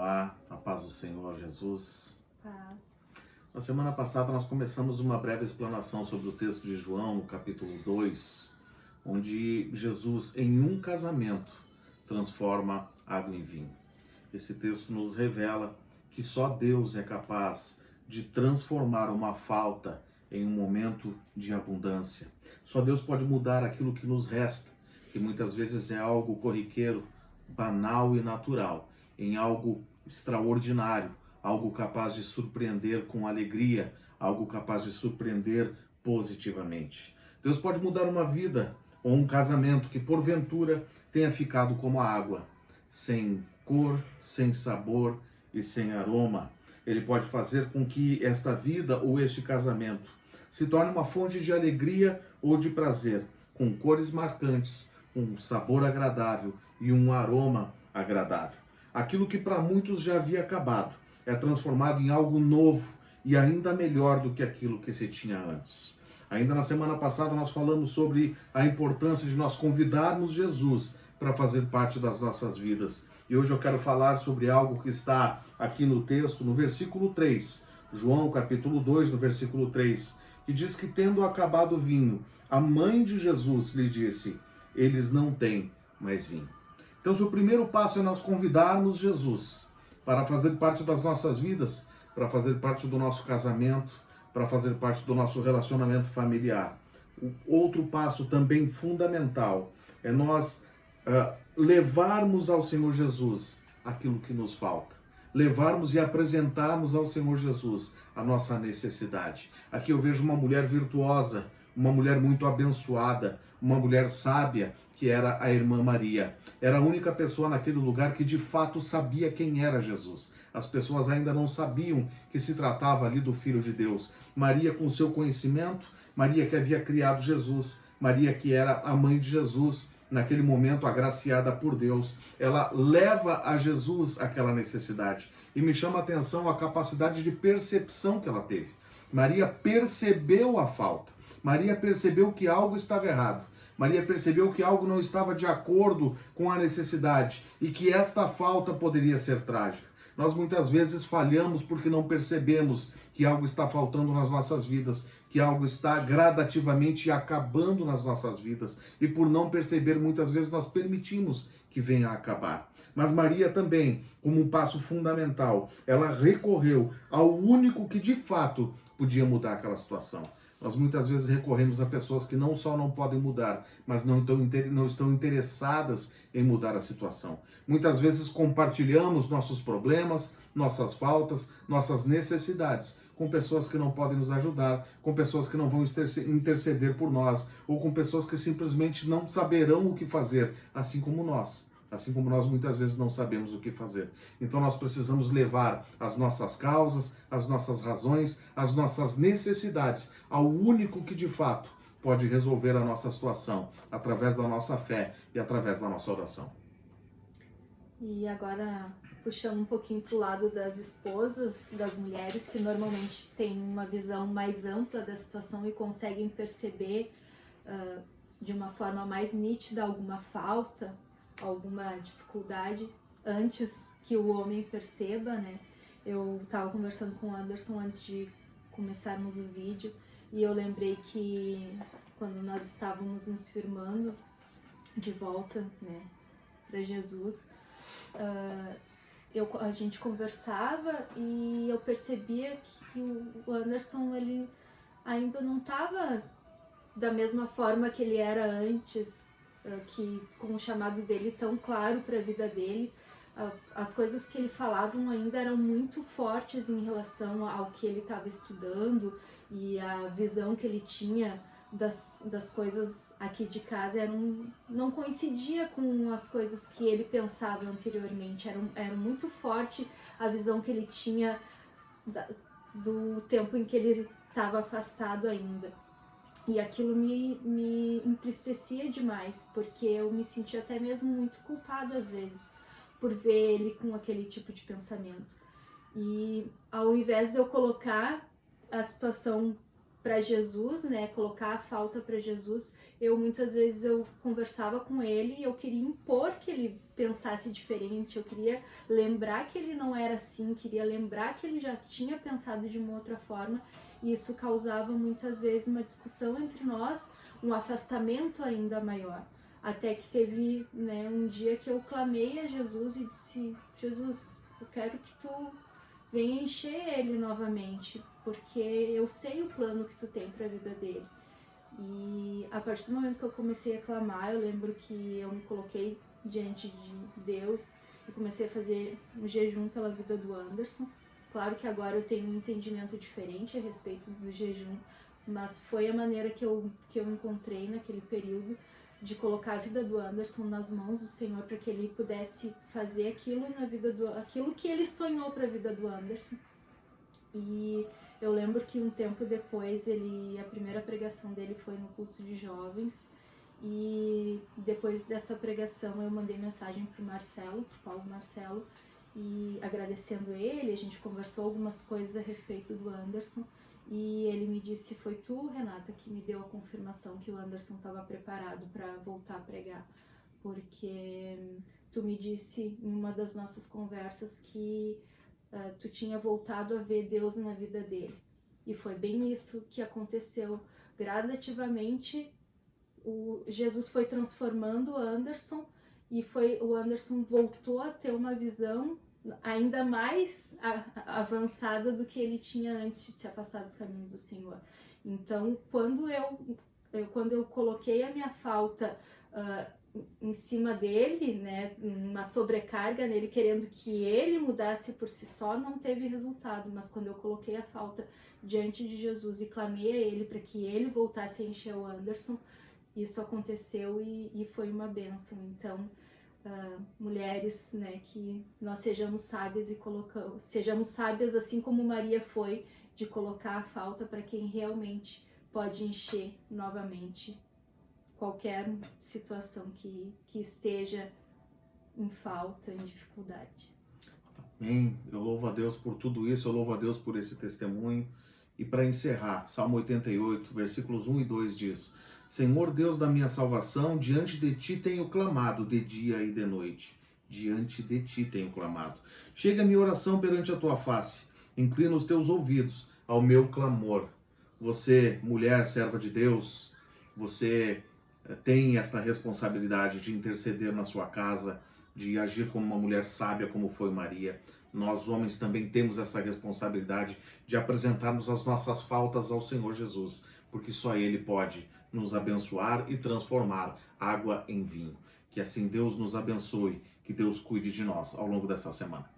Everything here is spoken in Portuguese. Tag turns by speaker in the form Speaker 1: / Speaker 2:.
Speaker 1: Olá, a paz do Senhor Jesus.
Speaker 2: Paz.
Speaker 1: Na semana passada nós começamos uma breve explanação sobre o texto de João, no capítulo 2, onde Jesus, em um casamento, transforma água em vinho. Esse texto nos revela que só Deus é capaz de transformar uma falta em um momento de abundância. Só Deus pode mudar aquilo que nos resta, que muitas vezes é algo corriqueiro, banal e natural, em algo extraordinário, algo capaz de surpreender com alegria, algo capaz de surpreender positivamente. Deus pode mudar uma vida ou um casamento que porventura tenha ficado como a água, sem cor, sem sabor e sem aroma. Ele pode fazer com que esta vida ou este casamento se torne uma fonte de alegria ou de prazer, com cores marcantes, um sabor agradável e um aroma agradável. Aquilo que para muitos já havia acabado é transformado em algo novo e ainda melhor do que aquilo que se tinha antes. Ainda na semana passada nós falamos sobre a importância de nós convidarmos Jesus para fazer parte das nossas vidas. E hoje eu quero falar sobre algo que está aqui no texto, no versículo 3, João capítulo 2, no versículo 3, que diz que tendo acabado o vinho, a mãe de Jesus lhe disse: eles não têm mais vinho. Então, se o primeiro passo é nós convidarmos Jesus para fazer parte das nossas vidas, para fazer parte do nosso casamento, para fazer parte do nosso relacionamento familiar. O outro passo também fundamental é nós levarmos ao Senhor Jesus aquilo que nos falta. Levarmos e apresentarmos ao Senhor Jesus a nossa necessidade. Aqui eu vejo uma mulher virtuosa, uma mulher muito abençoada, uma mulher sábia, que era a irmã Maria. Era a única pessoa naquele lugar que de fato sabia quem era Jesus. As pessoas ainda não sabiam que se tratava ali do Filho de Deus. Maria, com seu conhecimento, Maria que havia criado Jesus, Maria que era a mãe de Jesus, naquele momento agraciada por Deus, ela leva a Jesus aquela necessidade. E me chama a atenção a capacidade de percepção que ela teve. Maria percebeu a falta. Maria percebeu que algo estava errado. Maria percebeu que algo não estava de acordo com a necessidade e que esta falta poderia ser trágica. Nós muitas vezes falhamos porque não percebemos que algo está faltando nas nossas vidas, que algo está gradativamente acabando nas nossas vidas. E por não perceber, muitas vezes nós permitimos que venha a acabar. Mas Maria também, como um passo fundamental, ela recorreu ao único que de fato podia mudar aquela situação. Nós muitas vezes recorremos a pessoas que não só não podem mudar, mas não estão interessadas em mudar a situação. Muitas vezes compartilhamos nossos problemas, nossas faltas, nossas necessidades com pessoas que não podem nos ajudar, com pessoas que não vão interceder por nós, ou com pessoas que simplesmente não saberão o que fazer, assim como nós. Assim como nós muitas vezes não sabemos o que fazer. Então nós precisamos levar as nossas causas, as nossas razões, as nossas necessidades ao único que de fato pode resolver a nossa situação, através da nossa fé e através da nossa oração.
Speaker 2: E agora, puxando um pouquinho para o lado das esposas, das mulheres que normalmente têm uma visão mais ampla da situação e conseguem perceber de uma forma mais nítida alguma falta, alguma dificuldade antes que o homem perceba, né? Eu estava conversando com o Anderson antes de começarmos o vídeo e eu lembrei que quando nós estávamos nos firmando de volta, né, para Jesus, a gente conversava e eu percebia que o Anderson, ele ainda não estava da mesma forma que ele era antes, que com o chamado dele tão claro para a vida dele, as coisas que ele falavam ainda eram muito fortes em relação ao que ele estava estudando e a visão que ele tinha das coisas aqui de casa não coincidia com as coisas que ele pensava anteriormente. Era muito forte a visão que ele tinha do tempo em que ele estava afastado ainda. E aquilo me entristecia demais, porque eu me sentia até mesmo muito culpada às vezes por ver ele com aquele tipo de pensamento. E ao invés de eu colocar a situação para Jesus, né, colocar a falta para Jesus, eu muitas vezes eu conversava com ele e eu queria impor que ele pensasse diferente, eu queria lembrar que ele não era assim, queria lembrar que ele já tinha pensado de uma outra forma, e isso causava muitas vezes uma discussão entre nós, um afastamento ainda maior. Até que teve, né, um dia que eu clamei a Jesus e disse: Jesus, eu quero que tu venha encher ele novamente, porque eu sei o plano que tu tem para a vida dele. E a partir do momento que eu comecei a clamar, eu lembro que eu me coloquei diante de Deus e comecei a fazer um jejum pela vida do Anderson. Claro que agora eu tenho um entendimento diferente a respeito do jejum, mas foi a maneira que eu encontrei naquele período de colocar a vida do Anderson nas mãos do Senhor, para que ele pudesse fazer aquilo que ele sonhou para a vida do Anderson. E eu lembro que um tempo depois a primeira pregação dele foi no culto de jovens, e depois dessa pregação eu mandei mensagem pro Paulo Marcelo, e agradecendo ele. A gente conversou algumas coisas a respeito do Anderson, e ele me disse: foi tu, Renata, que me deu a confirmação que o Anderson estava preparado para voltar a pregar, porque tu me disse em uma das nossas conversas que tu tinha voltado a ver Deus na vida dele. E foi bem isso que aconteceu. Gradativamente, Jesus foi transformando o Anderson, e o Anderson voltou a ter uma visão ainda mais avançada do que ele tinha antes de se afastar dos caminhos do Senhor. Então, quando eu coloquei a minha falta em cima dele, né, uma sobrecarga nele, querendo que ele mudasse por si só, não teve resultado. Mas quando eu coloquei a falta diante de Jesus e clamei a ele para que ele voltasse a encher o Anderson, isso aconteceu e foi uma bênção. Então, mulheres, né, que nós sejamos sábias sejamos sábias assim como Maria foi, de colocar a falta para quem realmente pode encher novamente qualquer situação que esteja em falta, em dificuldade.
Speaker 1: Amém. Eu louvo a Deus por tudo isso, eu louvo a Deus por esse testemunho. E para encerrar, Salmo 88, versículos 1 e 2 diz: Senhor Deus da minha salvação, diante de ti tenho clamado de dia e de noite. Diante de ti tenho clamado. Chega a minha oração perante a tua face. Inclina os teus ouvidos ao meu clamor. Você, mulher, serva de Deus, você tem esta responsabilidade de interceder na sua casa, de agir como uma mulher sábia, como foi Maria. Nós, homens, também temos essa responsabilidade de apresentarmos as nossas faltas ao Senhor Jesus, porque só Ele pode nos abençoar e transformar água em vinho. Que assim Deus nos abençoe, que Deus cuide de nós ao longo dessa semana.